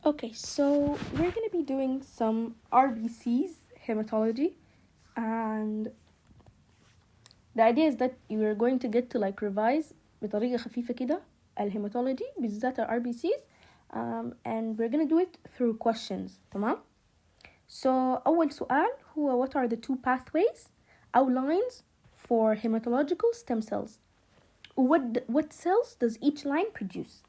Okay, so we're going to be doing some RBCs hematology, and the idea is that you're going to get to revise بطريقة خفيفة كده الهيماتولوجي بالذات RBCs, and we're going to do it through questions. تمام؟ So أول سؤال هو what are the two pathways أو lines for hematological stem cells? What cells does each line produce?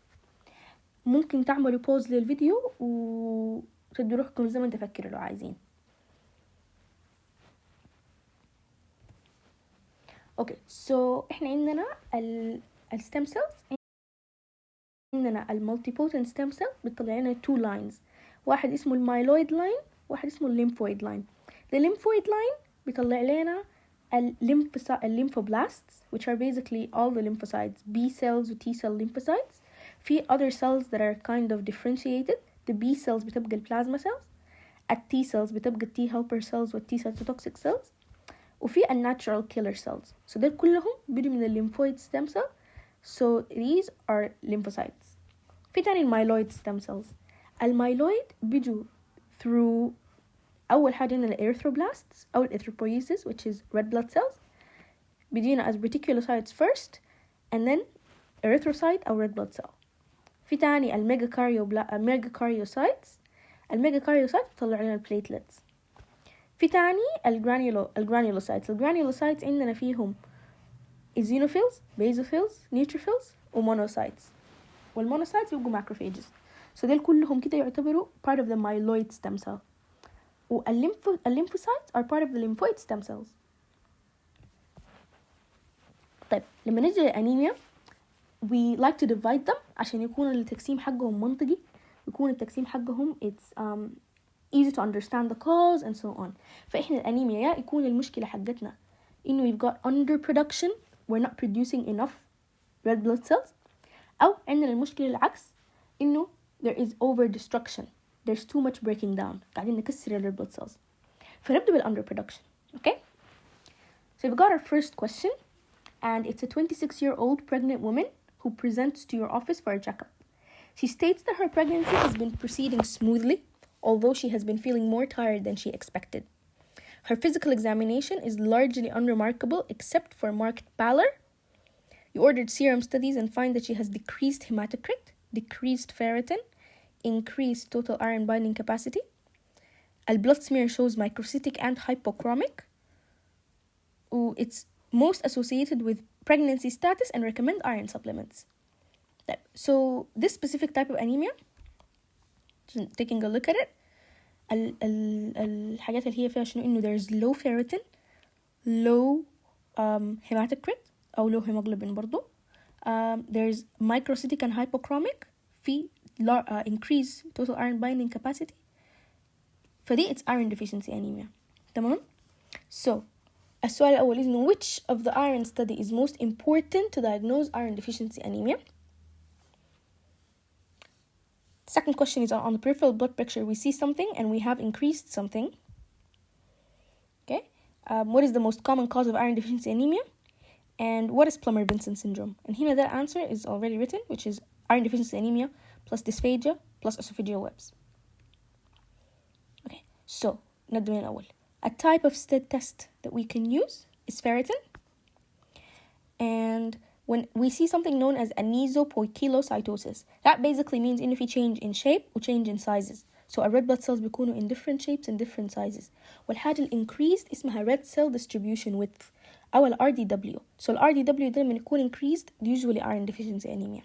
ممكن تعملوا بوز للفيديو وتدوا روحكم الزمن تفكروا لو عايزين. اوكي سو احنا عندنا الستيم سيلز، عندنا المالتيبوتنت ستيم سيل بتطلع لنا تو لاينز، واحد اسمه المايلويد لاين واحد اسمه الليمفويد لاين. الليمفويد لاين بيطلع لنا الليمفوبلاستس which are basically all the lymphocytes, B cells و T cell lymphocytes. في other cells that are kind of differentiated. the B cells بتبقى البلازما cells, T cells بتبقى T helper cells و T cytotoxic cells, وفي natural killer cells. so دول كلهم بيجوا من lymphoid stem cell. so these are lymphocytes. في تاني myeloid stem cells. المايلويد بيجوا through أول حاجة عندنا erythroblasts أو erythropoiesis which is red blood cells. بيجينا as reticulocytes first and then erythrocyte أو red blood cell. في تاني الميجاكاريوسايتس. الميجاكاريوسايت بتطلع لنا البليتلتس. في تاني الجرانيولوسايتس. الجرانيولوسايتس عندنا فيهم eosinophils, basophils, neutrophils ومونوسايتس، والمونوسايتس بيبقوا ماكروفاجز. so دول كلهم كده يعتبروا part of the myeloid stem cell. والليمفوسايتس are part of the lymphoid stem cells. طيب لما نجي للأنيميا we like to divide them عشان يكون التقسيم حقهم منطقي، يكون التقسيم حقهم it's easy to understand the cause and so on. فإحنا الأنيميا يا يكون المشكلة حقتنا إنه we've got underproduction, we're not producing enough red blood cells، أو عندنا المشكلة العكس إنه there is overdestruction, there's too much breaking down، قاعدين نكسر red blood cells. فنبدأ بالunderproduction. okay so we've got our first question and it's a 26-year-old pregnant woman who presents to your office for a checkup. She states that her pregnancy has been proceeding smoothly, although she has been feeling more tired than she expected. Her physical examination is largely unremarkable except for marked pallor. You ordered serum studies and find that she has decreased hematocrit, decreased ferritin, increased total iron binding capacity. A blood smear shows microcytic and hypochromic. It's most associated with pregnancy status and recommend iron supplements. So this specific type of anemia, taking a look at it, الحاجات اللي هي فيها شنو إنه there's low ferritin, low hematocrit أو low hemoglobin برضو, there's microcytic and hypochromic, في increase total iron binding capacity. فدي it's iron deficiency anemia. تمام. so السؤال الأول is which of the iron study is most important to diagnose iron deficiency anemia? Second question is on the peripheral blood pressure we see something and we have increased something. Okay, what is the most common cause of iron deficiency anemia? And what is Plummer-Vinson syndrome? And here that answer is already written, which is iron deficiency anemia plus dysphagia plus esophageal webs. Okay, so نبدأ من الأول. A type of test that we can use is ferritin. And when we see something known as anisopoikilocytosis, that basically means if you change in shape or change in sizes. So our red blood cells بيكونوا in different shapes and different sizes. والحاجة increased اسمها red cell distribution width أو RDW. So RDW ده لما يكون increased usually iron deficiency anemia.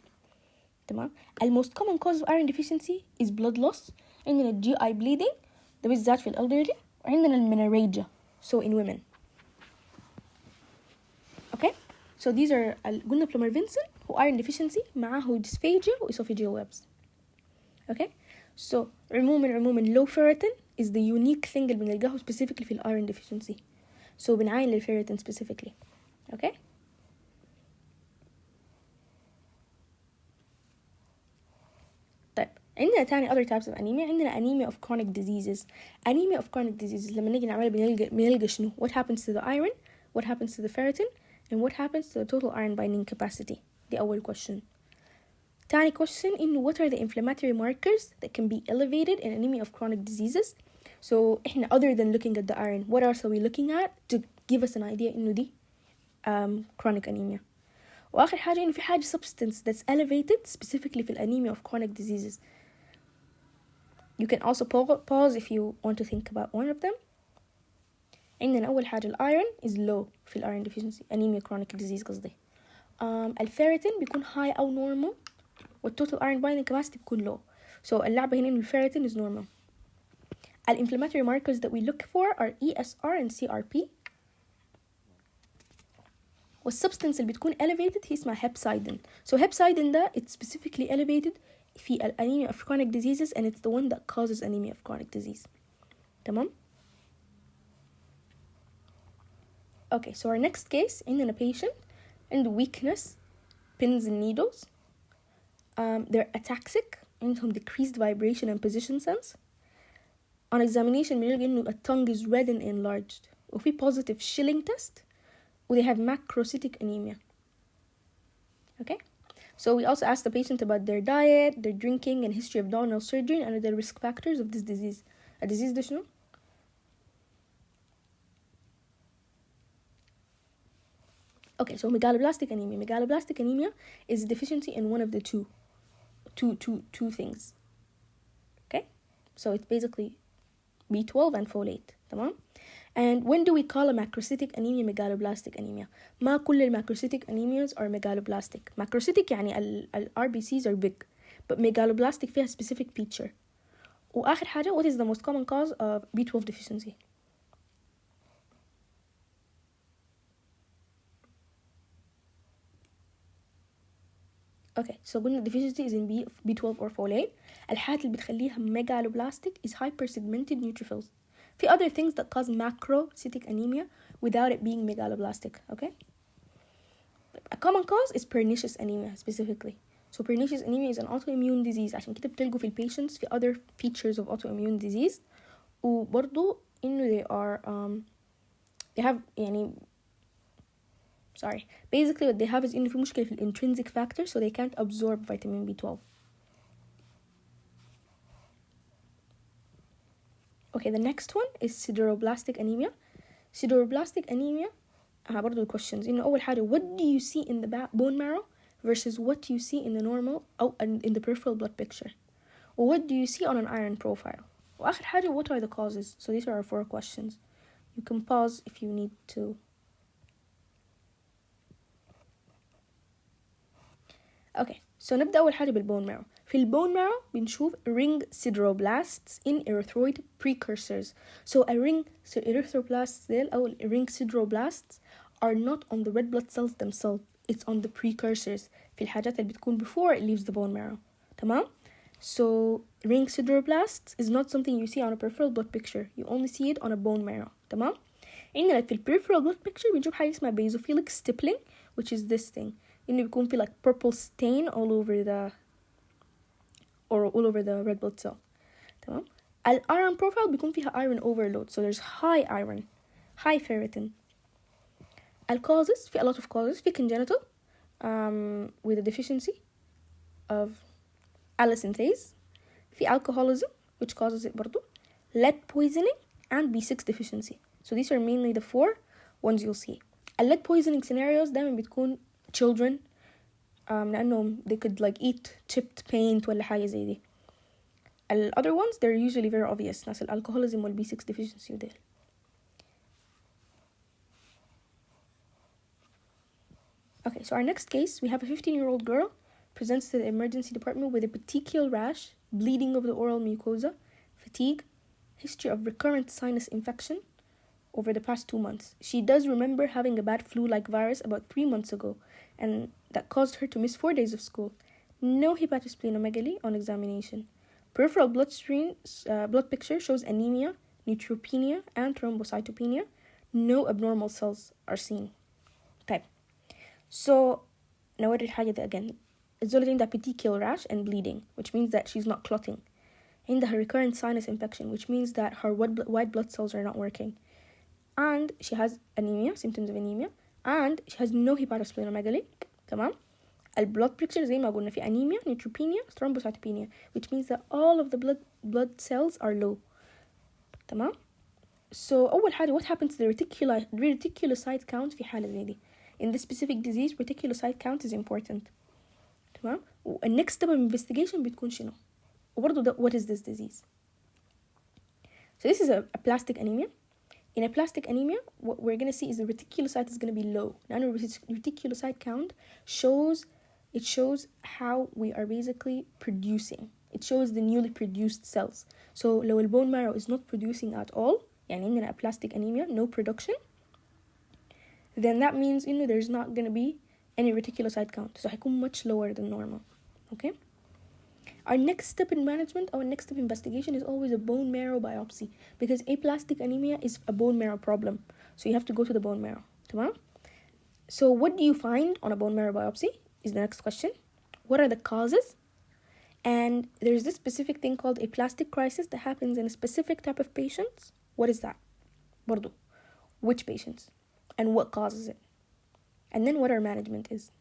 تمام. The most common cause of iron deficiency is blood loss. عندنا GI bleeding ده بالذات في elderly. وعندنا المنريجيا so in women. okay so these are قلنا Plummer-Vinson هو iron deficiency معاه dysphagia و esophageal webs. okay so عموما low ferritin is the unique thing اللي بنلقاه specifically في iron deficiency. so بنعاين للferritin specifically. okay طيب عندنا تاني other types of anemia. عندنا anemia of chronic diseases. anemia of chronic diseases لما نيجي نعمل بنلقى شنو what happens to the iron, what happens to the ferritin, and what happens to the total iron binding capacity. دي أول question. تاني question إنه what are the inflammatory markers that can be elevated in anemia of chronic diseases. So إحنا other than looking at the iron, what else are we looking at to give us an idea إنه دي chronic anemia. وآخر حاجة إنه في حاجة substance that's elevated specifically في anemia of chronic diseases. You can also pause if you want to think about one of them. عندنا أول حاجة الأيرون is low في الأيرون deficiency anemia chronic disease قصدي. الفيريتين بيكون high أو normal والtotal iron binding capacity بيكون low. So اللعبة هنا إنه الفيريتين is normal. الinflammatory markers that we look for are ESR and CRP. والsubstance اللي بتكون elevated هي اسمها hepcidin. So hepcidin ده it's specifically elevated في anemia of chronic diseases and it's the one that causes anemia of chronic disease. تمام؟ Okay, so our next case in a patient and weakness, pins and needles. They're ataxic, عندهم decreased vibration and position sense. On examination بنلقى إنه the tongue is red and enlarged. وفي positive Schilling test. They have macrocytic anemia. Okay? So we also asked the patient about their diet, their drinking, and history of abdominal surgery and the risk factors of this disease. A disease ده شنو؟ Okay, so megaloblastic anemia. Megaloblastic anemia is a deficiency in one of the two things. Okay? So it's basically B12 and folate. تمام? And when do we call a macrocytic anemia megaloblastic anemia? ما كل المacrocytic anemias are megaloblastic. Macrocytic يعني ال RBCs are big. But megaloblastic فيها specific feature. وآخر حاجة, what is the most common cause of B12 deficiency? Okay, so قلنا deficiency is in B12 or folate. الحاجات اللي بتخليها megaloblastic is hypersegmented neutrophils. في other things that cause macrocytic anemia without it being megaloblastic, okay? A common cause is pernicious anemia specifically. So pernicious anemia is an autoimmune disease. عشان كده بتلقوا في patients في other features of autoimmune disease. وبرضو إنه they have يعني basically what they have is إنه في مشكلة في intrinsic factor so they can't absorb vitamin B12. Okay, the next one is sideroblastic anemia. Sideroblastic anemia برضو the questions إنه أول حاجة what do you see in the bone marrow versus what do you see in the normal أو in the peripheral blood picture. What do you see on an iron profile. وآخر حاجة what are the causes. So these are our 4 questions. You can pause if you need to. Okay, so نبدأ أول حاجة بالبون مارو. في البون مارو بنشوف ring sideroblasts in erythroid precursors. So a ring erythroblasts ديل أو ring sideroblasts are not on the red blood cells themselves. It's on the precursors في الحاجات اللي بتكون before it leaves the bone marrow. تمام? So ring sideroblasts is not something you see on a peripheral blood picture. You only see it on a bone marrow. تمام؟ عندنا في peripheral blood picture بنشوف حاجة اسمها basophilic stippling, which is this thing. إنه بيكون في like purple stain all over the red blood cell. تمام. iron profile بيكون فيها iron overload, so there's high iron, high ferritin. Causes في a lot of causes. في congenital with a deficiency of allosynthetase. في alcoholism which causes it برضو. Lead poisoning and B6 deficiency. So these are mainly the 4 ones you'll see. lead poisoning scenarios دايما بتكون children لأنهم they could like eat chipped paint ولا حاجة زي دي. The other ones they're usually very obvious, ناس alcoholism وال B6 deficiency وديل. Okay, so our next case, we have a 15-year-old girl presents to the emergency department with a petechial rash, bleeding of the oral mucosa, fatigue, history of recurrent sinus infection over the past 2 months. She does remember having a bad flu-like virus about 3 months ago, and that caused her to miss 4 days of school. No hepatosplenomegaly on examination. Peripheral blood picture shows anemia, neutropenia, and thrombocytopenia. No abnormal cells are seen. طيب. So, نوري الحاجة دي again. الزولة عندها petechial rash and bleeding, which means that she's not clotting. عندها recurrent sinus infection, which means that her white blood cells are not working. And she has anemia, symptoms of anemia, and she has no hepatosplenomegaly. تمام. البلود picture زي ما قلنا في anemia, neutropenia, thrombocytopenia, which means that all of the blood cells are low. تمام. So أول حاجة what happens to the reticulocyte count في حالة زي دي. In this specific disease reticulocyte count is important. تمام. و next step of investigation بتكون شنو؟ وبرضه what is this disease? So this is a aplastic anemia. In aplastic anemia, what we're going to see is the reticulocyte is going to be low. Now, reticulocyte count shows how we are basically producing. It shows the newly produced cells. So, لو bone marrow is not producing at all, يعني عندنا aplastic anemia, no production, then that means there's not going to be any reticulocyte count. So, هيكون much lower than normal. Okay? Our next step in management, our next step in investigation is always a bone marrow biopsy, because aplastic anemia is a bone marrow problem. So you have to go to the bone marrow. تمام? So what do you find on a bone marrow biopsy is the next question. What are the causes? And there's this specific thing called aplastic crisis that happens in a specific type of patients. What is that? برضو. Which patients? And what causes it? And then what our management is.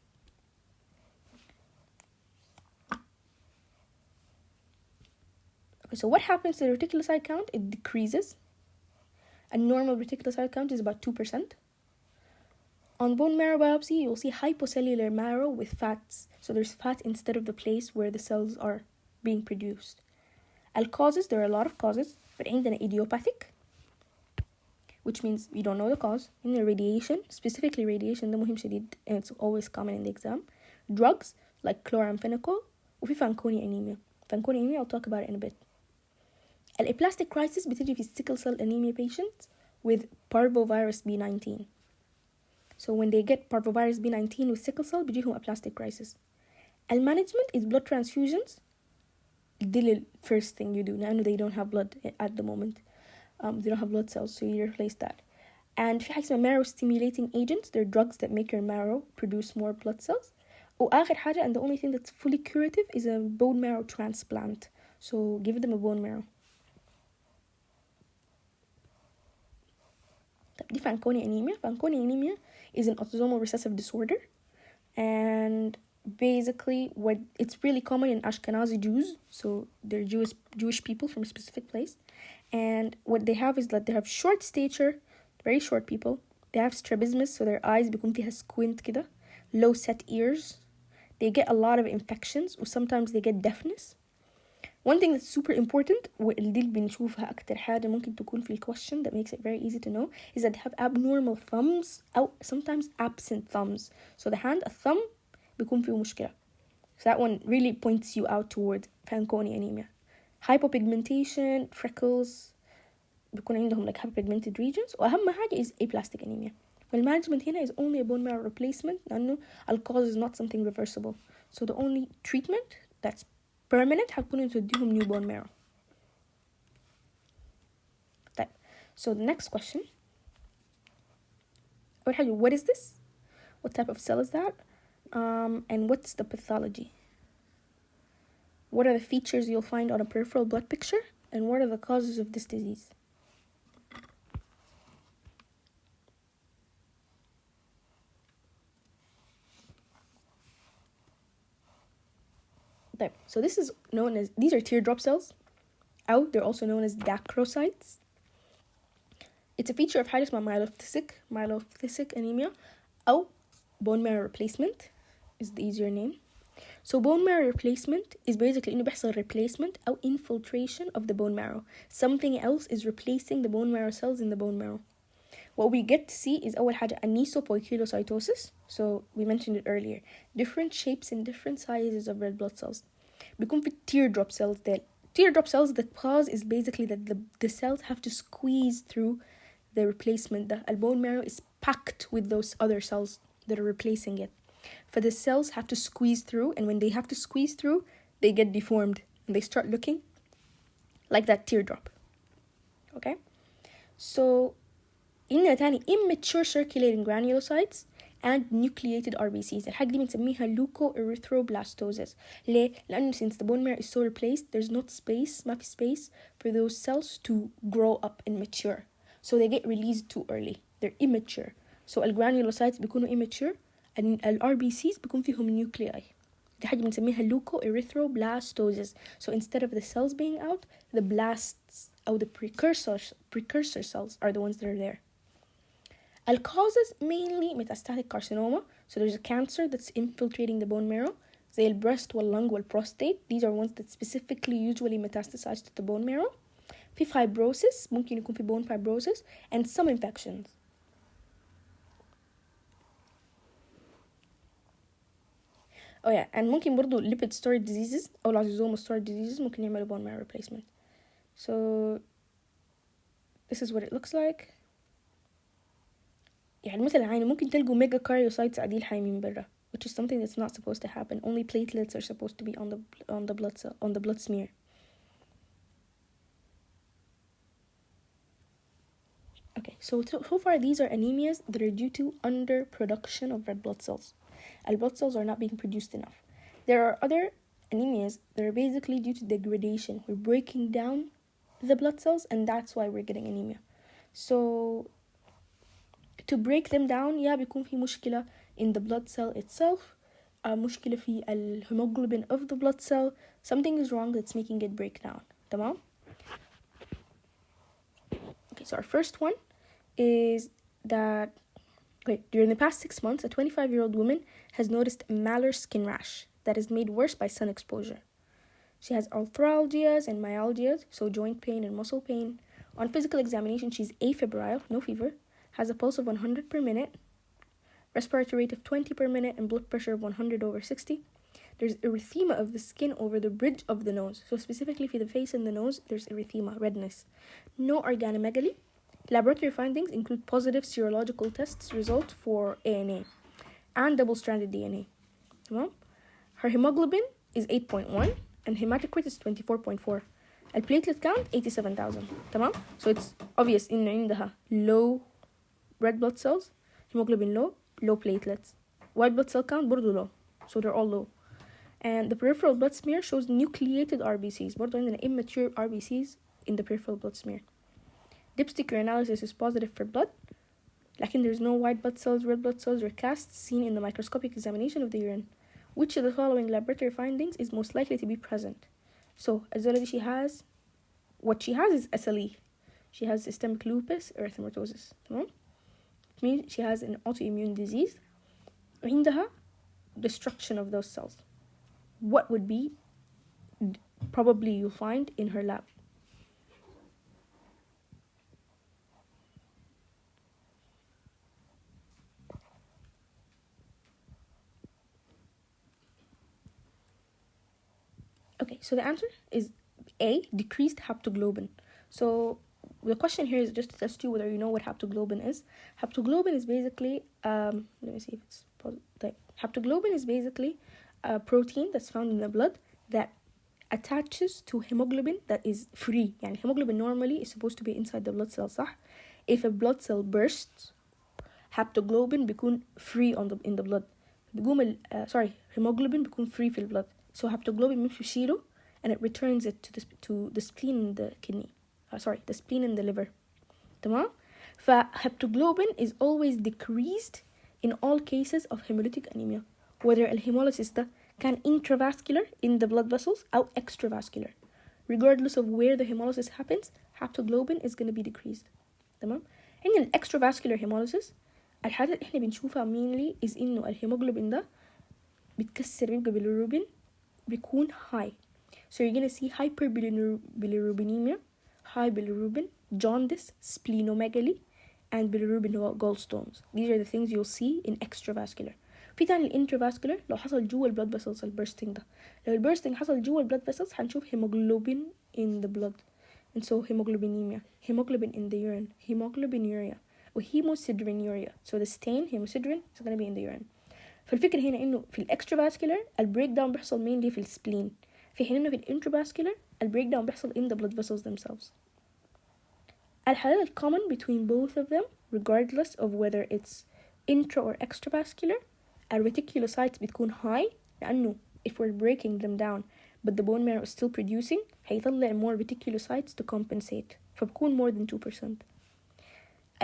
So what happens to the reticulocyte count? It decreases. A normal reticulocyte count is about 2%. On bone marrow biopsy, you'll see hypocellular marrow with fats. So there's fat instead of the place where the cells are being produced. Causes, there are a lot of causes, but عندنا idiopathic, which means we don't know the cause. In the radiation, specifically radiation, ده مهم شديد, and it's always common in the exam. Drugs, like chloramphenicol, وفي Fanconi anemia. Fanconi anemia, I'll talk about it in a bit. الaplastic crisis بتجي في sickle cell anemia patients with parvovirus B19. So when they get parvovirus B19 with sickle cell بيجيهم aplastic crisis. Management is blood transfusions. The first thing you do. Now they don't have blood at the moment. They don't have blood cells, so you replace that. And في حاجة اسمها marrow stimulating agents. They're drugs that make your marrow produce more blood cells. وآخر حاجة, and the only thing that's fully curative, is a bone marrow transplant. So give them a bone marrow. دي Fanconi anemia. Fanconi anemia is an autosomal recessive disorder, and basically it's really common in Ashkenazi Jews, so they're Jewish people from a specific place, and what they have is that they have short stature, very short people. They have strabismus, so their eyes بيكون فيها squint كده, low set ears. They get a lot of infections, or sometimes they get deafness. One thing that's super important, واللي بنشوفها أكتر حاجة ممكن تكون في question that makes it very easy to know, is that they have abnormal thumbs, أو sometimes absent thumbs. So the hand, a thumb, بيكون فيه مشكلة. So that one really points you out toward Fanconi anemia. Hypopigmentation, freckles, بيكون عندهم like hypopigmented regions. وأهم حاجة is aplastic anemia. والmanagement هنا is only a bone marrow replacement, لأنه cause is not something reversible. So the only treatment that's permanent هتكون تديهم new bone marrow. طيب. So the next question. أول حاجة, what is this? What type of cell is that? And what's the pathology? What are the features you'll find on a peripheral blood picture? And what are the causes of this disease? So this is known as, these are teardrop cells. They're also known as dacrocytes. It's a feature of حاجة اسمها myelophthisic anemia, أو bone marrow replacement is the easier name. So bone marrow replacement is basically إنه بيحصل replacement أو infiltration of the bone marrow. Something else is replacing the bone marrow cells in the bone marrow. What we get to see is أول حاجة anisopoikilocytosis. So we mentioned it earlier. Different shapes and different sizes of red blood cells. بيكون في teardrop cells there. Teardrop cells, the cause is basically that the cells have to squeeze through the replacement. The bone marrow is packed with those other cells that are replacing it. For the cells have to squeeze through, and when they have to squeeze through, they get deformed and they start looking like that teardrop. Okay? So إننا تاني immature circulating granulocytes and nucleated RBCs. الحاجة دي بنسميها leukoerythroblastosis. ليه؟ لأنه since the bone marrow is so replaced, there's not space, ما في space for those cells to grow up and mature. So they get released too early. They're immature. So الgranulocytes بيكونوا immature. ال RBCs بيكون فيهم nuclei. دي حاجة بنسميها leukoerythroblastosis. So instead of the cells being out, the blasts أو the precursor cells are the ones that are there. It causes mainly metastatic carcinoma. So there's a cancer that's infiltrating the bone marrow. زي ال breast وال lung وال prostate. These are ones that specifically usually metastasize to the bone marrow. في fibrosis, ممكن يكون في bone fibrosis, and some infections. Oh yeah, and ممكن برضو lipid storage diseases أو lysosomal storage diseases ممكن يعملوا bone marrow replacement. So this is what it looks like. يعني مثلا عيني ممكن تلقوا megakaryocytes قاعدين حايمين برا, which is something that's not supposed to happen. Only platelets are supposed to be on the blood cell, on the blood smear. Okay, so far these are anemias that are due to underproduction of red blood cells. And blood cells are not being produced enough. There are other anemias that are basically due to degradation. We're breaking down the blood cells, and that's why we're getting anemia. So to break them down, بيكون في مشكلة in the blood cell itself, مشكلة في hemoglobin of the blood cell. Something is wrong that's making it break down. تمام? Okay, so our first one is that during the past 6 months, a 25-year-old woman has noticed a malar skin rash that is made worse by sun exposure. She has arthralgias and myalgias, so joint pain and muscle pain. On physical examination, she's afebrile, no fever, has a pulse of 100 per minute, respiratory rate of 20 per minute, and blood pressure of 100/60. There's erythema of the skin over the bridge of the nose. So specifically for the face and the nose, there's erythema, redness. No organomegaly. Laboratory findings include positive serological tests result for ANA and double-stranded DNA. Well, her hemoglobin is 8.1 and hematocrit is 24.4. The platelet count 87,000. تمام? So it's obvious إن عندها low red blood cells, hemoglobin low, low platelets. White blood cell count برضو low. So they're all low. And the peripheral blood smear shows nucleated RBCs. برضو عندنا immature RBCs in the peripheral blood smear. Dipstick urinalysis is positive for blood. لكن there's no white blood cells, red blood cells, or casts seen in the microscopic examination of the urine. Which of the following laboratory findings is most likely to be present? So, الزولة she has, what she has is SLE. She has systemic lupus erythematosus. تمام? It means she has an autoimmune disease. وعندها destruction of those cells. What would be probably you'll find in her lab? Okay, so the answer is A, decreased haptoglobin. So the question here is just to test you whether you know what haptoglobin is. Haptoglobin is basically, let me see if it's positive. Haptoglobin is basically a protein that's found in the blood that attaches to hemoglobin that is free. يعني hemoglobin normally is supposed to be inside the blood cell, صح? If a blood cell bursts, haptoglobin بيكون free in the blood. بيقوم hemoglobin بيكون free في البلد. So haptoglobin بيمشي يشيله and it returns it to the spleen in the kidney. The spleen in the liver. تمام? فhaptoglobin is always decreased in all cases of hemolytic anemia. Whether الهيموليسيس ده كان intravascular in the blood vessels أو extravascular. Regardless of where the hemolysis happens, haptoglobin is going to be decreased. تمام؟ عندنا extravascular hemolysis الحالات اللي احنا بنشوفها mainly is إنه الهيموغلوبين ده بيتكسر بيبقى bilirubin بيكون high. So you're going to see hyperbilirubinemia, high bilirubin, jaundice, splenomegaly, and bilirubin gallstones. These are the things you'll see in extravascular. في تاني الانترافاسكولار لو حصل جوا البلد فيسلز البرستنج ده. لو البرستنج حصل جوا البلد فيسلز هنشوف hemoglobin in the blood. And so hemoglobinemia, hemoglobin in the urine, hemoglobinuria, وhemosideриnuria. So the stain hemosiderin is going to be in the urine. فالفكرة هنا إنه في الإكسترافاسكولار البريك داون بيحصل mainly في السبلين. في حين إنه في الانترافاسكولار البريك داون بيحصل in the blood vessels themselves. الحالات common between both of them regardless of whether it's intra or extravascular. الرeticulocytes بتكون high لأنه if we're breaking them down but the bone marrow is still producing هيطلع more reticulocytes to compensate فبكون more than 2%.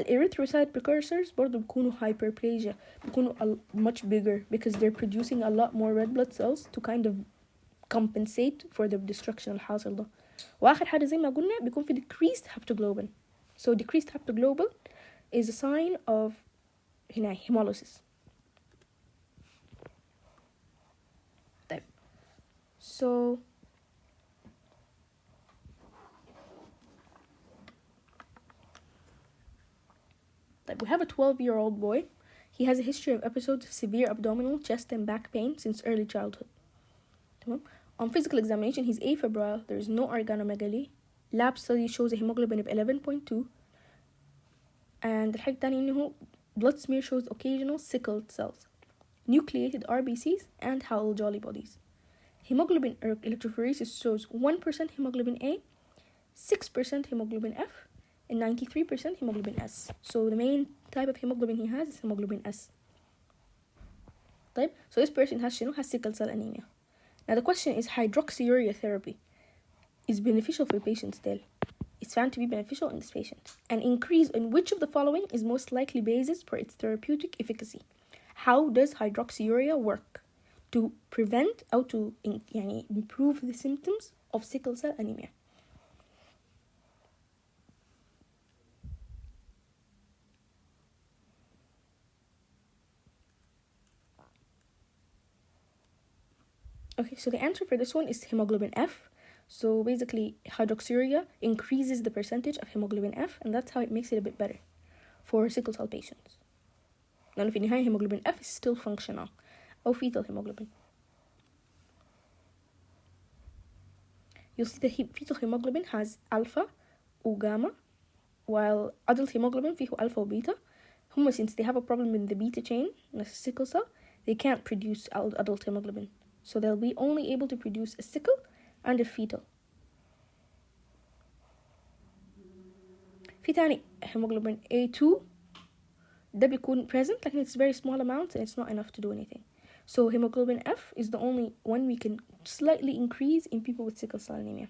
erythrocyte precursors برضو بيكونوا hyperplasia, بيكونوا much bigger because they're producing a lot more red blood cells to kind of compensate for the destruction الحاصل ده. واخر حاجه زي ما قلنا بيكون في decreased haptoglobin. So decreased haptoglobin is a sign of هنا hemolysis. طيب so we have a 12-year-old boy. He has a history of episodes of severe abdominal, chest and back pain since early childhood. On physical examination, he's afebrile. There is no organomegaly. Lab study shows a hemoglobin of 11.2. And الحاجة التانية إنه blood smear shows occasional sickled cells, nucleated RBCs, and Howell Jolly bodies. Hemoglobin electrophoresis shows 1% hemoglobin A, 6% hemoglobin F, and 93% hemoglobin S. So the main type of hemoglobin he has is hemoglobin S. طيب, so this person has sickle cell anemia. Now the question is, hydroxyurea therapy is beneficial for patients still. It's found to be beneficial in this patient. An increase in which of the following is most likely basis for its therapeutic efficacy? How does hydroxyurea work to prevent or to improve the symptoms of sickle cell anemia? Okay, so the answer for this one is hemoglobin F. So basically, hydroxyurea increases the percentage of hemoglobin F, and that's how it makes it a bit better for sickle cell patients. Now, في النهاية hemoglobin F is still functional, or fetal hemoglobin. You'll see the fetal hemoglobin has alpha or gamma, while adult hemoglobin فيه alpha or beta. Since they have a problem in the beta chain, in a sickle cell, they can't produce adult hemoglobin. So they'll be only able to produce a sickle and a fetal. في تاني hemoglobin A2 ده بيكون present, like it's very small amounts and it's not enough to do anything. So hemoglobin F is the only one we can slightly increase in people with sickle cell anemia.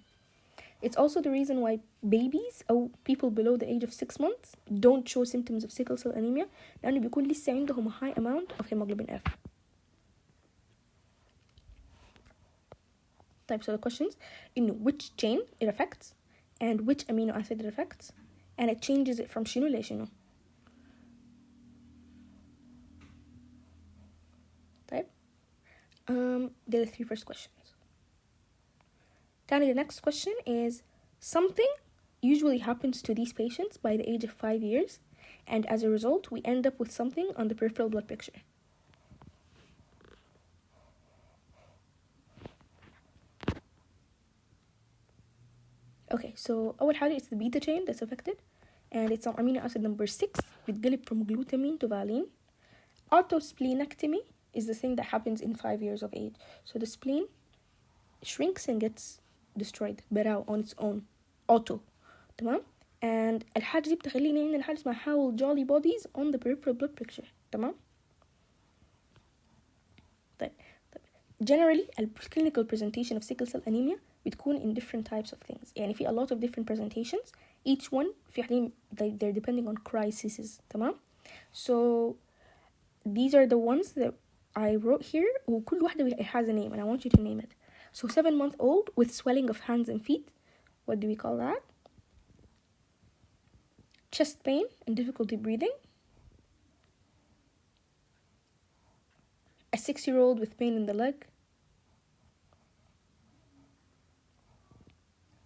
It's also the reason why babies or people below the age of 6 months don't show symptoms of sickle cell anemia, لأنه بيكون لسه عندهم a high amount of hemoglobin F. Type, so the questions in which chain it affects and which amino acid it affects, and it changes it from شنو لشنو. Type. They're the 3 first questions. Tani, the next question is, something usually happens to these patients by the age of 5 years, and as a result we end up with something on the peripheral blood picture. Okay, so أول حاجة it's the beta chain that's affected, and it's on amino acid number 6 بتقلب from glutamine to valine. Autosplenectomy is the thing that happens in 5 years of age. So the spleen shrinks and gets destroyed براو on its own, auto, تمام. And الحاجة دي بتخلينا عندنا حاجة اسمها Howell Jolly bodies on the peripheral blood picture, تمام. طيب. Generally, the clinical presentation of sickle cell anemia بتكون in different types of things. يعني في a lot of different presentations. Each one في حالين they're depending on crises, تمام. So these are the ones that I wrote here. وكل واحدة has a name and I want you to name it. So 7-month-old with swelling of hands and feet. What do we call that? Chest pain and difficulty breathing. A 6-year-old with pain in the leg.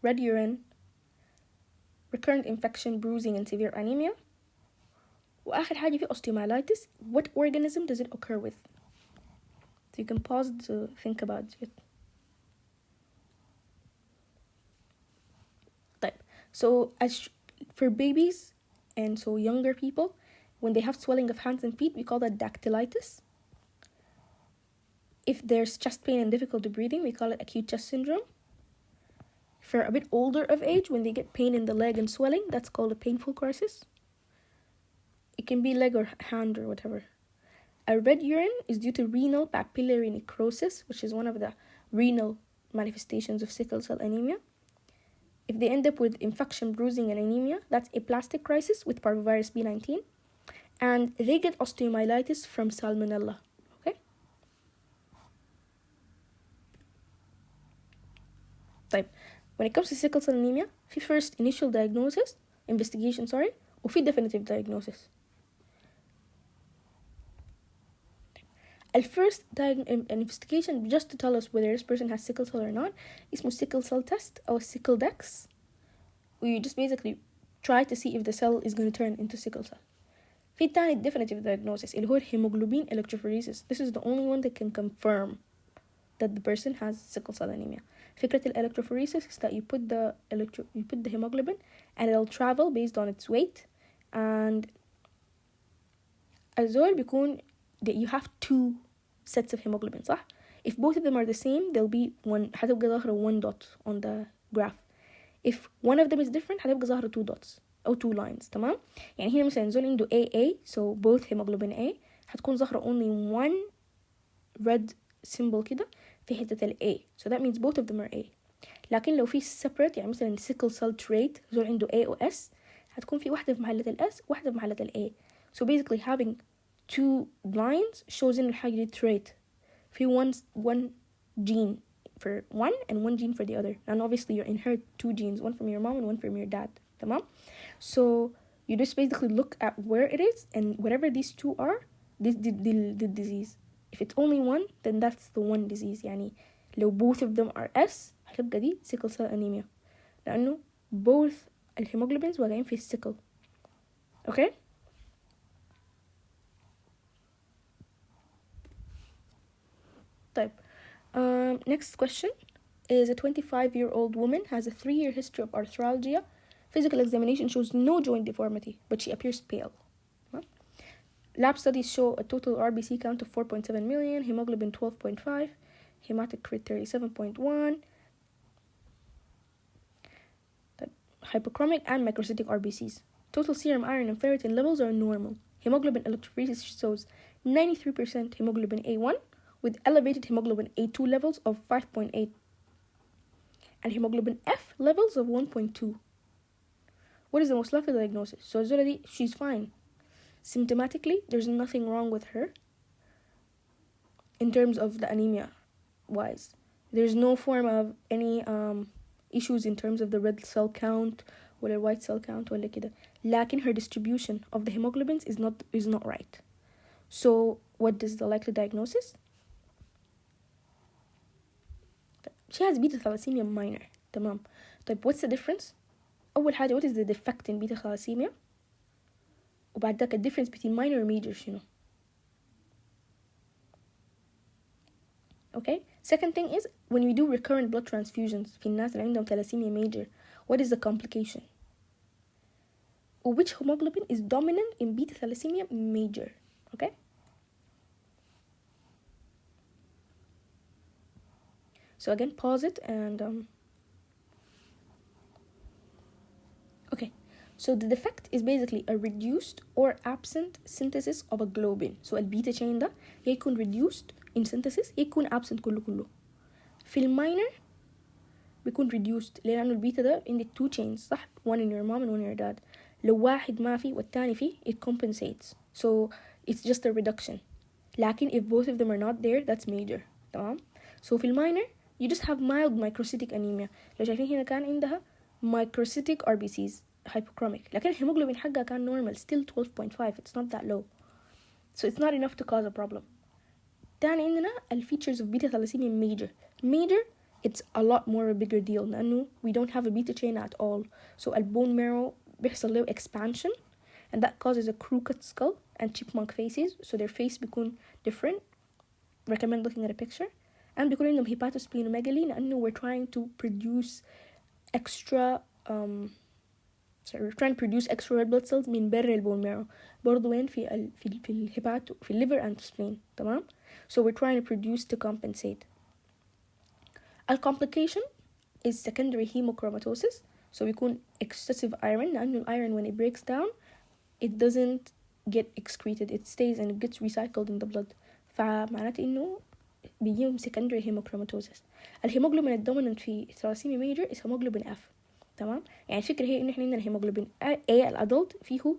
Red urine, recurrent infection, bruising, and severe anemia. وآخر حاجة في osteomyelitis. What organism does it occur with? So you can pause to think about it. طيب. So as for babies and so younger people, when they have swelling of hands and feet, we call that dactylitis. If there's chest pain and difficulty breathing, we call it acute chest syndrome. For a bit older of age, when they get pain in the leg and swelling, that's called a painful crisis. It can be leg or hand or whatever. A red urine is due to renal papillary necrosis, which is one of the renal manifestations of sickle cell anemia. If they end up with infection, bruising, and anemia, that's aplastic crisis with parvovirus B19. And they get osteomyelitis from salmonella. Okay. طيب, when it comes to sickle cell anemia, في first initial diagnosis, investigation, وفي definitive diagnosis. First investigation, just to tell us whether this person has sickle cell or not, اسمه sickle cell test or sickle dex. We just basically try to see if the cell is going to turn into sickle cell. في الثاني definitive diagnosis اللي هو hemoglobin electrophoresis. This is the only one that can confirm that the person has sickle cell anemia. فكرة electrophoresis is that you put the hemoglobin and it'll travel based on its weight, and الزول بيكون that you have two sets of hemoglobin, صح? If both of them are the same, there'll be one, هتبقى ظاهرة one dot on the graph. If one of them is different, هتبقى ظاهرة two dots أو two lines. تمام؟ يعني هنا مثلا زول عنده AA, so both hemoglobin A, هتكون ظاهرة only one red symbol كده في حتة ال A, so that means both of them are A. لكن لو في separate, يعني مثلا sickle cell trait, زول عنده A و S, هتكون في واحدة في محلة ال S واحدة في محلة ال A. So basically having two lines shows in الحاجة دي trait. في one gene for one and one gene for the other, and obviously you inherit two genes, one from your mom and one from your dad. تمام? So you just basically look at where it is, and whatever these two are, the disease. If it's only one, then that's the one disease. يعني لو both of them are S, هتبقى دي sickle cell anemia, لأنه both الهيموغلوبينز واقعين في السيكل. Okay? طيب, next question is a 25-year-old woman has a 3-year history of arthralgia. Physical examination shows no joint deformity, but she appears pale. Lab studies show a total RBC count of 4.7 million, hemoglobin 12.5, hematocrit 37.1, hypochromic and microcytic RBCs. Total serum iron and ferritin levels are normal. Hemoglobin electrophoresis shows 93% hemoglobin A1 with elevated hemoglobin A2 levels of 5.8 and hemoglobin F levels of 1.2. What is the most likely diagnosis? So Zuladi, she's fine. Symptomatically, there's nothing wrong with her in terms of the anemia wise. There's no form of any issues in terms of the red cell count or the white cell count or كده. لكن her distribution of the hemoglobins is not right. So what is the likely diagnosis? She has beta thalassemia minor. تمام. طيب, what's the difference? أول حاجة, what is the defect in beta thalassemia? وبعد ذاك difference between minor and major شنو? Okay. Second thing is, when we do recurrent blood transfusions في الناس اللي عندهم thalassemia major, what is the complication? Which hemoglobin is dominant in beta thalassemia major? Okay. So again, pause it and okay. So the defect is basically a reduced or absent synthesis of a globin. So البيتا chain ده يكون reduced in synthesis, يكون absent كله. في الماينر بيكون reduced لأنه البيتا ده عندك two chains, صح? One in your mom and one in your dad. لو واحد ما في والتاني فيه, it compensates. So it's just a reduction. لكن if both of them are not there, that's major. تمام? So في الماينر you just have mild microcytic anemia. لو شايفين هنا كان عندها microcytic RBCs hypochromic, لكن الهيموغلوبين حقها كان normal, still 12.5. It's not that low, so it's not enough to cause a problem. تاني عندنا features of beta thalassemia major, it's a lot more a bigger deal لأنه we don't have a beta chain at all. So bone marrow بيحصل له expansion, and that causes a crooked skull and chipmunk faces, so their face بيكون different. Recommend looking at a picture. And بيكون عندهم hepatosplenomegaly لأنه we're trying to produce extra red blood cells من برا البون marrow, برضو وين في الهيباتو في liver and spleen. تمام. So we're trying to produce to compensate. A complication is secondary hemochromatosis. So بيكون excessive iron لأنه iron when it breaks down it doesn't get excreted, it stays and it gets recycled in the blood. فمعناته إنه بيجيهم secondary hemochromatosis. الهيموغلوبين الدومينant في thalassemia major is hemoglobin F. تمام. يعني الفكرة هي إن إحنا عندنا هيموجلوبين A الأدلت فيه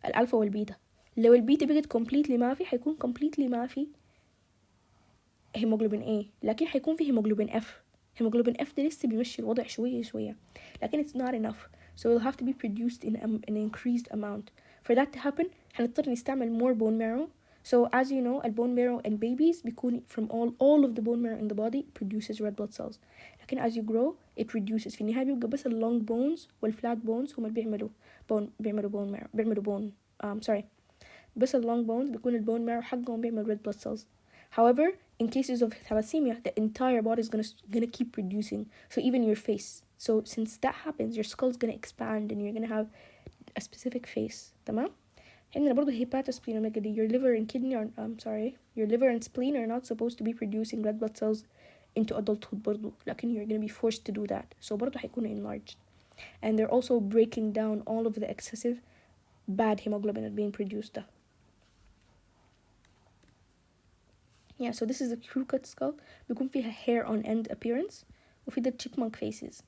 الألفا والبيتا. لو البيتا بقت completely ما في، حيكون completely ما في هيموجلوبين A، لكن حيكون في هيموجلوبين F. هيموجلوبين F ده لسه بيمشي الوضع شوية شوية، لكن it's not enough, so it will have to be produced in an increased amount. For that to happen هنضطر نستعمل more bone marrow. So as you know, the bone marrow in babies بيكون from all of the bone marrow in the body produces red blood cells. لكن as you grow it reduces. في النهاية بيبقى بس ال long bones وال flat bones هم اللي بيعملوا bone marrow، بيعملوا bone بس ال long bones بيكون ال bone marrow حقهم بيعمل red blood cells. However, in cases of thalassemia, the entire body is gonna keep producing. So even your face. So since that happens, your skull is gonna expand and you're gonna have a specific face. تمام؟ عندنا برضو hepatosplenomegaly. Your liver and kidney are your liver and spleen are not supposed to be producing red blood cells into adulthood برضو. لكن you're gonna be forced to do that. So برضو حيكونوا enlarged. And they're also breaking down all of the excessive bad hemoglobin that's being produced. Yeah, so this is a crew cut skull. بيكون فيها hair on end appearance وفي the chipmunk faces.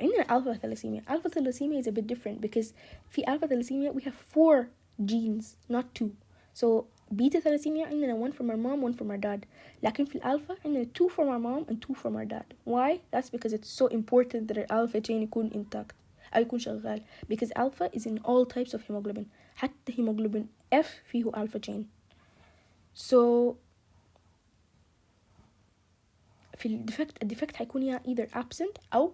عندنا alpha thalassemia. Alpha thalassemia is a bit different because في alpha thalassemia we have 4 genes, not 2. So beta thalassemia عندنا 1 from our mom, 1 from our dad. لكن في الألفا عندنا 2 from our mom and 2 from our dad. Why? That's because it's so important that our alpha chain يكون intact أو يكون شغال, because alpha is in all types of hemoglobin. حتى hemoglobin F فيه alpha chain. So في الديفكت حيكون يا either absent أو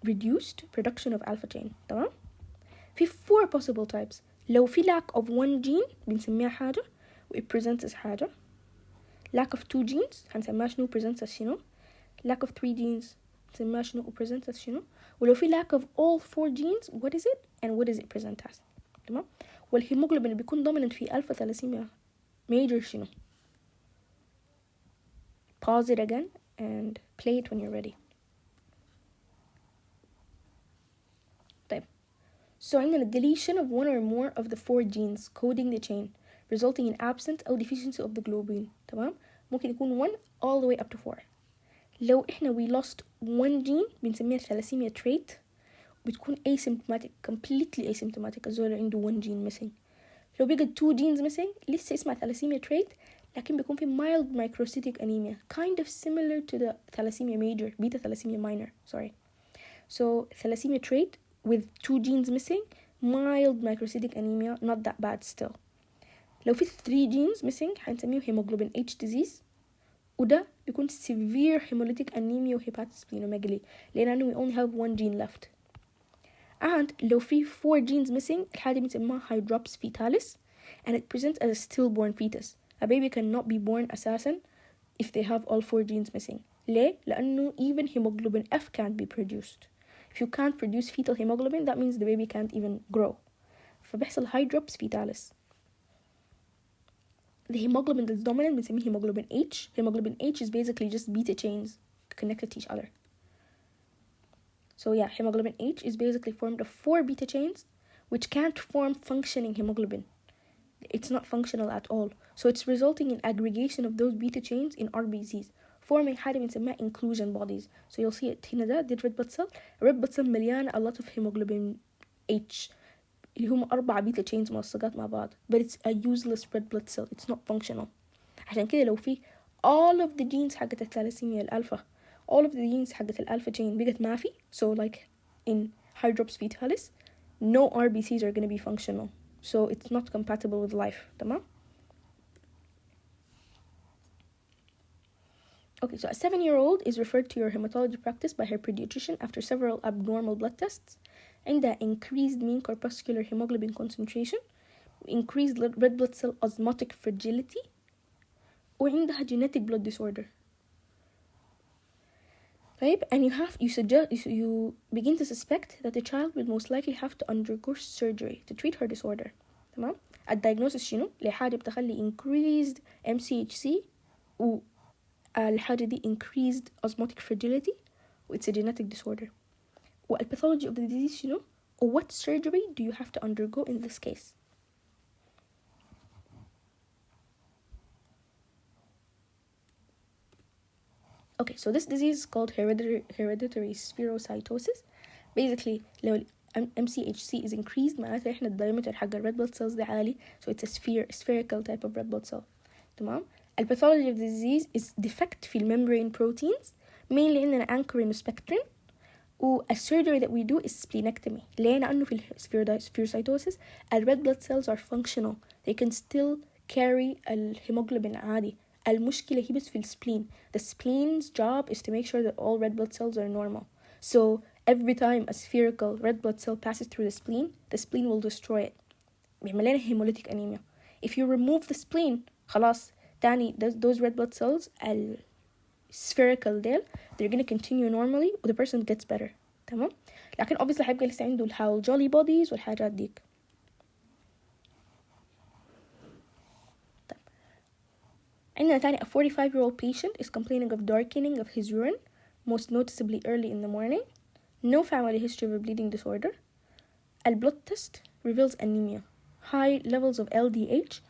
reduced production of alpha chain. تمام؟ في 4 possible types. لو في lack of one gene بنسميها حاجة و it presents as حاجة. lack of 2 genes هنسميها شنو presents as شنو. lack of 3 genes هنسميها شنو و presents as شنو. ولو في lack of all 4 genes what is it and what does it present as. تمام؟ والهيموجلوبين اللي بيكون dominant في alpha thalassemia major شنو. Pause it again and play it when you're ready. طيب. So عندنا deletion of one or more of the 4 genes coding the chain resulting in absence أو deficiency of the globin. تمام؟ ممكن يكون 1 all the way up to 4. لو إحنا we lost one gene بنسميها thalassemia trait بتكون asymptomatic, completely asymptomatic. الزول عنده one gene missing. لو بيقى 2 genes missing لسه اسمها thalassemia trait لكن بيكون في mild microcytic anemia kind of similar to the thalassemia major, beta thalassemia minor, So thalassemia trait with 2 genes missing, mild microcytic anemia, not that bad still. لو في 3 genes missing هنسميه hemoglobin H disease وده بيكون severe hemolytic anemia و hepatosplenomegaly لأنه we only have 1 gene left. And لو في 4 genes missing الحالة بنسميها hydrops fetalis and it presents as a stillborn fetus. A baby cannot be born أساسا if they have all 4 genes missing. ليه؟ لأنه even hemoglobin F can't be produced. If you can't produce fetal hemoglobin that means the baby can't even grow. فبيحصل hydrops fetalis. The hemoglobin that's dominant بنسميه hemoglobin H. Hemoglobin H is basically just beta chains connected to each other. So yeah, hemoglobin H is basically formed of 4 beta chains which can't form functioning hemoglobin. It's not functional at all. So it's resulting in aggregation of those beta chains in RBCs, forming حاجة بنسميها inclusion bodies. So you'll see it هنا ده red blood cell. Red blood cell مليانة a lot of hemoglobin H اللي هم 4 beta chains ملصقات مع بعض. But it's a useless red blood cell. It's not functional. عشان كده لو في all of the genes حقت الثالاسيميا الألفا, all of the genes حقت الألفا chain بقت ما في. So like in hydrops fetalis, no RBCs are going to be functional. So it's not compatible with life. تمام? Okay, so a 7-year-old is referred to your hematology practice by her pediatrician after several abnormal blood tests. عندها increased mean corpuscular hemoglobin concentration, increased red blood cell osmotic fragility, وعندها genetic blood disorder. Right? And you begin to suspect that the child will most likely have to undergo surgery to treat her disorder. تمام؟ الدايجنوستس شنو؟ لحاجة بتخلي increased MCHC والحاجة دي increased osmotic fragility و it's a genetic disorder. والpathology of the disease شنو؟ What surgery do you have to undergo in this case? Okay, so this disease is called hereditary spherocytosis. Basically لو MCHC is increased معناته احنا الدايمتر حق red blood cells ده عالي, so it's a spherical type of red blood cell. تمام. الباثولوجي of the disease is defect في membrane proteins, mainly عندنا ankyrin spectrin. A surgery that we do is splenectomy. ليه؟ لأنه في spherocytosis red blood cells are functional, they can still carry الهيموجلوبين عادي. المشكلة هي بس في spleen. The spleen's job is to make sure that all red blood cells are normal. So every time a spherical red blood cell passes through the spleen will destroy it. بيعمل لنا hemolytic anemia. If you remove the spleen خلاص تاني those red blood cells spherical ديل they're gonna continue normally and the person gets better. تمام. لكن obviously هيبقى لسه عنده الحال jolly bodies والحاجات ديك. طيب. عندنا تاني a 45-year-old patient is complaining of darkening of his urine, most noticeably early in the morning. No family history of a bleeding disorder. A blood test reveals anemia, high levels of LDH,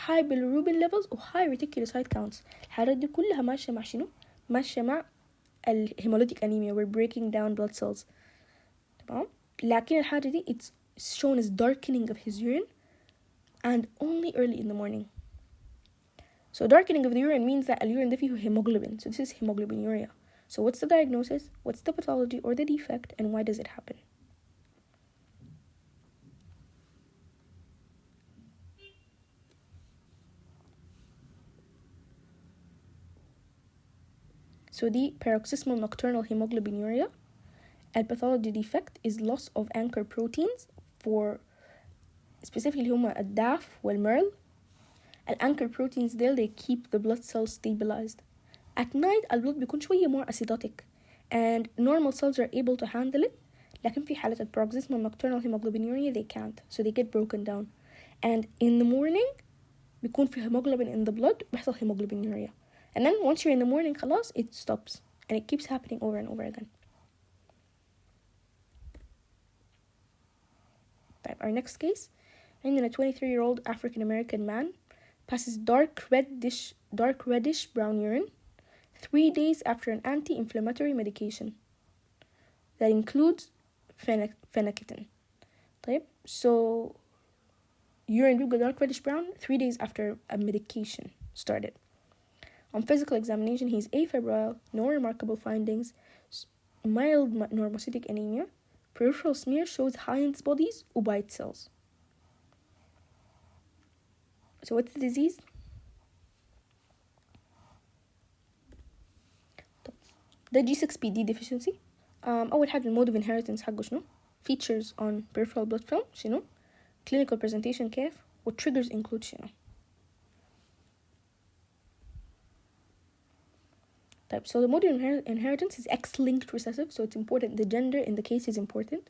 high bilirubin levels و high reticulocyte counts. الحالات دي كلها ماشية مع شنو؟ ماشية مع hemolytic anemia. We're breaking down blood cells. تمام. لكن الحاجة دي it's shown as darkening of his urine and only early in the morning. So darkening of the urine means that الurine ده فيه hemoglobin. So this is hemoglobinuria. So what's the diagnosis? What's the pathology or the defect, and why does it happen? So the paroxysmal nocturnal hemoglobinuria, a pathology defect is loss of anchor proteins for specifically هما الDAF والMERL. الanchor proteins ديل they keep the blood cells stabilized. At night البلد بيكون شوية more acidotic and normal cells are able to handle it. لكن في حالة paroxysmal nocturnal hemoglobinuria they can't, so they get broken down. And in the morning بيكون في hemoglobin in the blood بيحصل hemoglobinuria. And then once you're in the morning خلاص it stops and it keeps happening over and over again. طيب, our next case عندنا 23-year-old African American man passes dark reddish brown urine 3 days after an anti-inflammatory medication that includes phenacetin. طيب, so urine بيبقى dark reddish brown 3 days after a medication started. On physical examination, he's afebrile, no remarkable findings, mild normocytic anemia, peripheral smear shows Heinz bodies or white cells. So what's the disease? The G6PD deficiency. أول حاجة المود of inheritance حقه شنو؟ Features on peripheral blood film شنو؟ Clinical presentation كيف؟ What triggers include شنو؟ Type. So the mode of inheritance is X-linked recessive, so it's important. The gender in the case is important.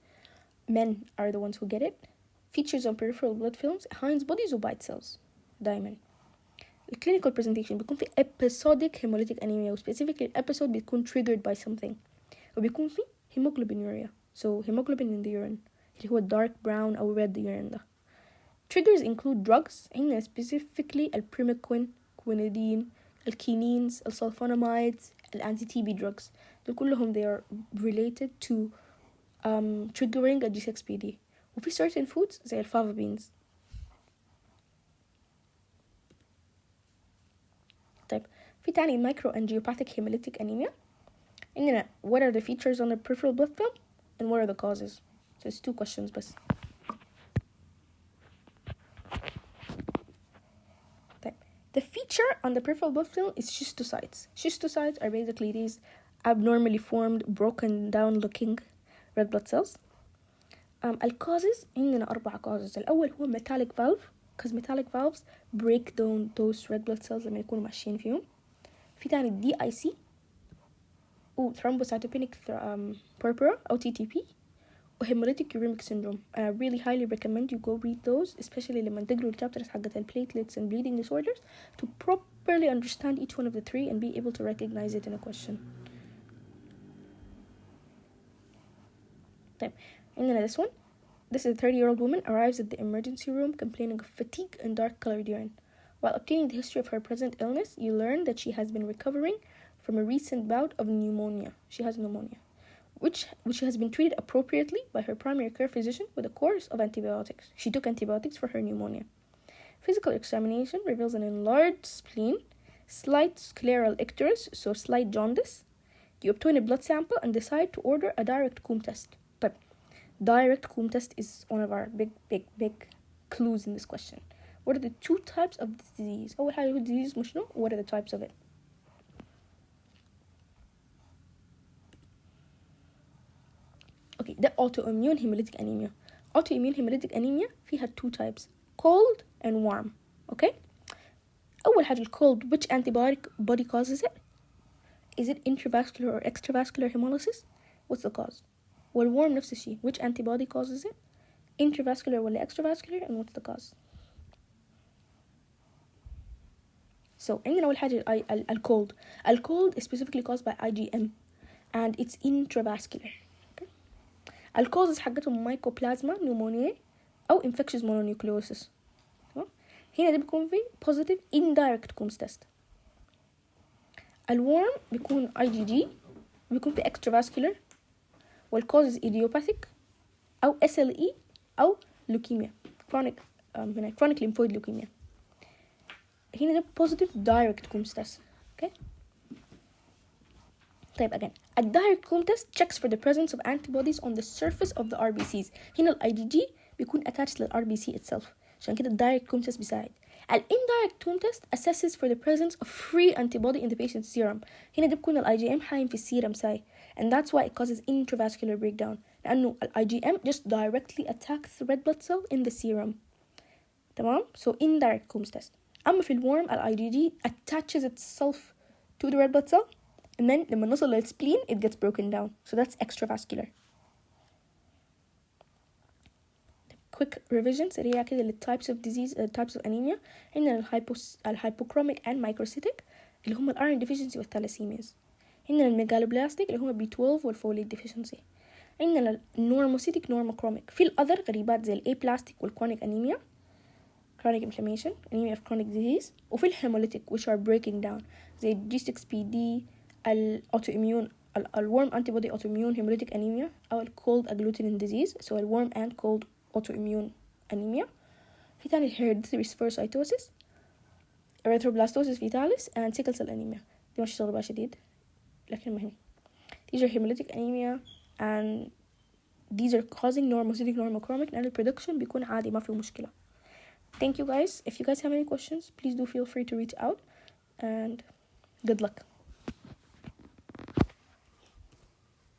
Men are the ones who get it. Features on peripheral blood films, Heinz bodies or white cells. Diamond. The clinical presentation بيكون في episodic hemolytic anemia, و specifically episode بيكون triggered by something. وبيكون في hemoglobinuria. So hemoglobin in the urine اللي هو dark brown أو red urine ده. Triggers include drugs, عندنا specifically البريميكوين, quinidine, الكينينز, السلفوناميدز, الانتي-TB drugs. دول كلهم they are related to triggering a G6PD. وفي certain foods زي الفافا beans. طيب, في تاني microangiopathic hemolytic anemia. عندنا what are the features on the peripheral blood film and what are the causes? So it's 2 questions بس. The feature on the peripheral blood film is schistocytes. Schistocytes are basically these abnormally formed, broken down looking red blood cells. الcauses عندنا 4 causes. الأول هو metallic valve, because metallic valves break down those red blood cells لما يكونوا ماشيين فيهم. في تاني DIC و thrombocytopenic purpura أو TTP و hemolytic uremic syndrome. And I really highly recommend you go read those, especially لما تقروا الchapters حقت platelets and bleeding disorders, to properly understand each one of the 3 and be able to recognize it in a question. طيب, عندنا this one. This is a 30-year-old woman arrives at the emergency room complaining of fatigue and dark colored urine. While obtaining the history of her present illness, you learn that she has been recovering from a recent bout of pneumonia. She has pneumonia, which has been treated appropriately by her primary care physician with a course of antibiotics. She took antibiotics for her pneumonia. Physical examination reveals an enlarged spleen, slight scleral icterus, so slight jaundice. You obtain a blood sample and decide to order a direct Coombs test. But direct Coombs test is one of our big clues in this question. What are the two types of this disease? أول حاجة هو disease مش نوع. What are the types of it? Okay, ده autoimmune hemolytic anemia. Autoimmune hemolytic anemia فيها two types, cold and warm. Okay? أول حاجة cold, which antibiotic body causes it? Is it intravascular or extravascular hemolysis? What's the cause? والwarm نفس الشيء, which antibody causes it? Intravascular ولا extravascular, and what's the cause? So عندنا أول حاجة الcold. Cold is specifically caused by IgM and it's intravascular. Okay? الcauses حقتهم mycoplasma pneumoniae أو infectious mononucleosis. هنا ده بيكون في positive indirect Coombs test. الورم بيكون IgG, بيكون في extravascular, والcause is idiopathic أو SLE أو leukemia, chronic lymphoid leukemia. هنا ده positive direct Coombs test. Okay. طيب again, a direct Coombs test checks for the presence of antibodies on the surface of the RBCs. هنا ال IgG بيكون attached لل RBC itself. عشان كده direct Coombs test بيساعد. An indirect Coombs test assesses for the presence of free antibody in the patient's serum. هنا ده بيكون ال IgM حايم في السيرم ساي. And that's why it causes intravascular breakdown. لأنه ال IgM just directly attacks the red blood cell in the serum. تمام؟ So indirect Coombs test. أما في الورم ال IgG attaches itself to the red blood cell, and then لما نوصل للspleen it gets broken down. So that's extravascular. Quick revision سريعة كده للtypes of disease, types of anemia. عندنا الhypochromic and microcytic اللي هم iron deficiency والثالاسيميز. عندنا الميجالوبلاستيك اللي هم B12 والfolate deficiency. عندنا الnormocytic normochromic. في الأذر غريبات زي الaplastic والchronic anemia, chronic inflammation, anemia of chronic disease. وفي الhemolytic which are breaking down زي G6PD, الautoimmune الworm antibody autoimmune hemolytic anemia أو cold agglutinin disease. So الworm and cold autoimmune anemia. في تاني hereditary spherocytosis, erythroblastosis fetalis and sickle cell anemia. دي مش شغل بقى شديد لكن مهم. These are hemolytic anemia and these are causing normocytic normochromic and the production بيكون عادي ما فيه مشكلة. Thank you guys. If you guys have any questions, please do feel free to reach out and good luck.